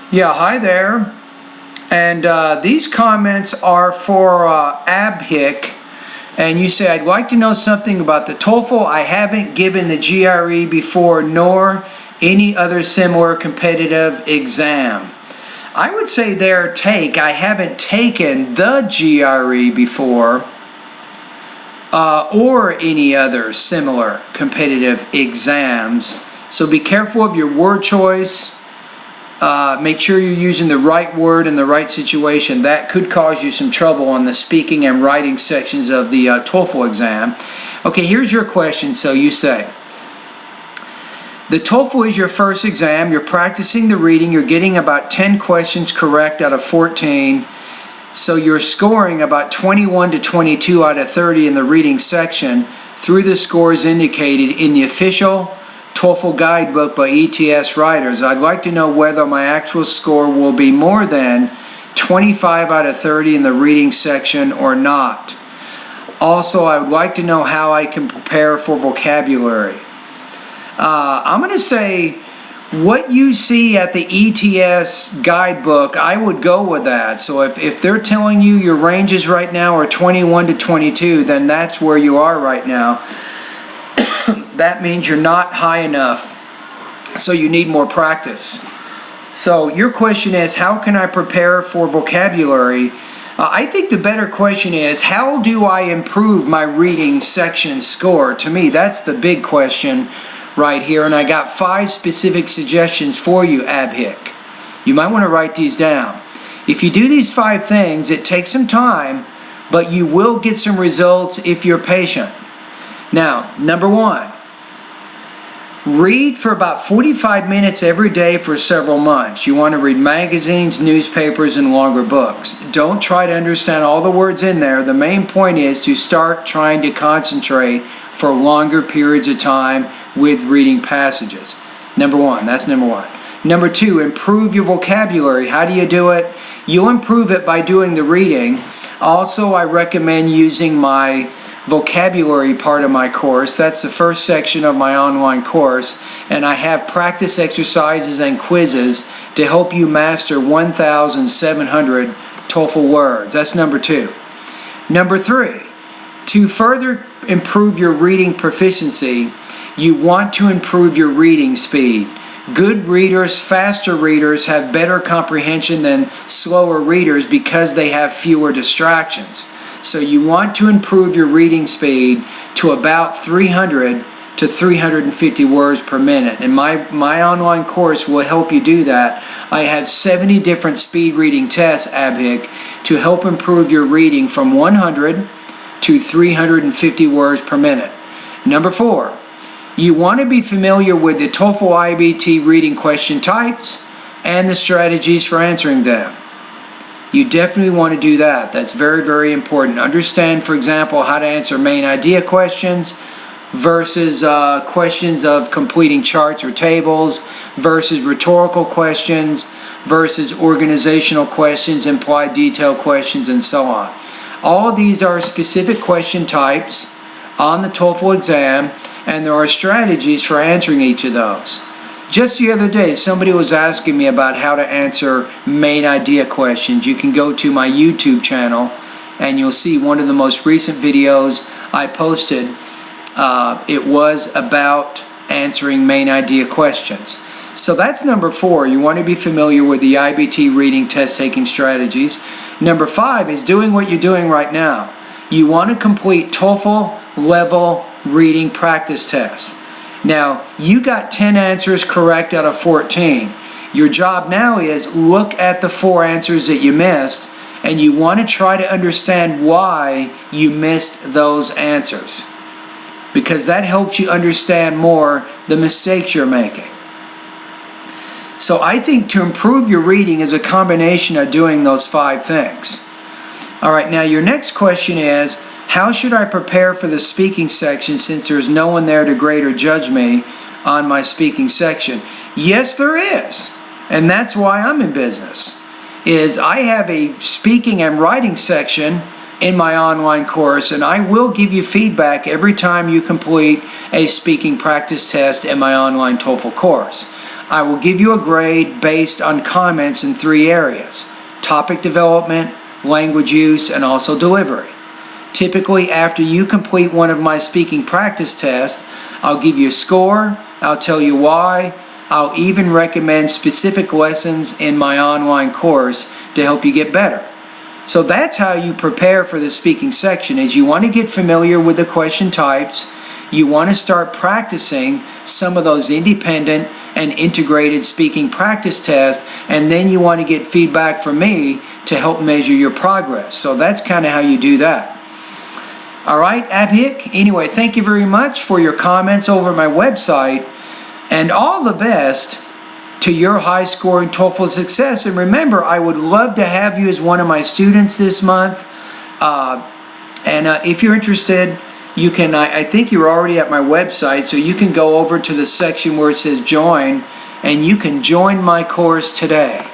Yeah, hi there. And these comments are for Adhik. And you say, I'd like to know something about the TOEFL. I haven't given the GRE before, nor any other similar competitive exam. I would say I haven't taken the GRE before, or any other similar competitive exams. So be careful of your word choice. Make sure you're using the right word in the right situation. That could cause you some trouble on the speaking and writing sections of the TOEFL exam. Okay, here's your question. So you say, the TOEFL is your first exam. You're practicing the reading. You're getting about 10 questions correct out of 14. So you're scoring about 21 to 22 out of 30 in the reading section through the scores indicated in the official TOEFL guidebook by ETS writers. I'd like to know whether my actual score will be more than 25 out of 30 in the reading section or not. Also, I would like to know how I can prepare for vocabulary. I'm going to say what you see at the ETS guidebook, I would go with that. So if they're telling you your ranges right now are 21 to 22, then that's where you are right now. That means you're not high enough, so you need more practice. So your question is, how can I prepare for vocabulary? I think the better question is, how do I improve my reading section score? To me, that's the big question right here, and I got 5 specific suggestions for you, Adhik. You might want to write these down. If you do these 5 things, it takes some time, but you will get some results if you're patient. Now, number 1, read for about 45 minutes every day for several months. You want to read magazines, newspapers, and longer books. Don't try to understand all the words in there. The main point is to start trying to concentrate for longer periods of time with reading passages. Number 1, that's number 1. Number 2, improve your vocabulary. How do you do it? You'll improve it by doing the reading. Also, I recommend using my vocabulary part of my course. That's the first section of my online course, and I have practice exercises and quizzes to help you master 1,700 TOEFL words. That's number 2. Number 3, to further improve your reading proficiency, you want to improve your reading speed. Good readers, faster readers, have better comprehension than slower readers because they have fewer distractions. So you want to improve your reading speed to about 300 to 350 words per minute. And my online course will help you do that. I have 70 different speed reading tests, Adhik, to help improve your reading from 100 to 350 words per minute. Number 4, you want to be familiar with the TOEFL IBT reading question types and the strategies for answering them. You definitely want to do that. That's very, very important. Understand, for example, how to answer main idea questions versus questions of completing charts or tables versus rhetorical questions versus organizational questions, implied detail questions, and so on. All of these are specific question types on the TOEFL exam, and there are strategies for answering each of those. Just the other day, somebody was asking me about how to answer main idea questions. You can go to my YouTube channel and you'll see one of the most recent videos I posted. It was about answering main idea questions. So that's number 4. You want to be familiar with the IBT reading test taking strategies. Number 5 is doing what you're doing right now. You want to complete TOEFL level reading practice test. Now, you got 10 answers correct out of 14. Your job now is look at the 4 answers that you missed, and you want to try to understand why you missed those answers, because that helps you understand more the mistakes you're making. So I think to improve your reading is a combination of doing those 5 things. All right, now your next question is, how should I prepare for the speaking section since there's no one there to grade or judge me on my speaking section? Yes, there is. And that's why I'm in business. I have a speaking and writing section in my online course, and I will give you feedback every time you complete a speaking practice test in my online TOEFL course. I will give you a grade based on comments in 3 areas: topic development, language use, and also delivery. Typically, after you complete one of my speaking practice tests, I'll give you a score, I'll tell you why, I'll even recommend specific lessons in my online course to help you get better. So that's how you prepare for the speaking section, is you want to get familiar with the question types, you want to start practicing some of those independent and integrated speaking practice tests, and then you want to get feedback from me to help measure your progress. So that's kind of how you do that. All right, Adhik. Anyway, thank you very much for your comments over my website, and all the best to your high-scoring TOEFL success. And remember, I would love to have you as one of my students this month. If you're interested, you can, I think you're already at my website, so you can go over to the section where it says join, and you can join my course today.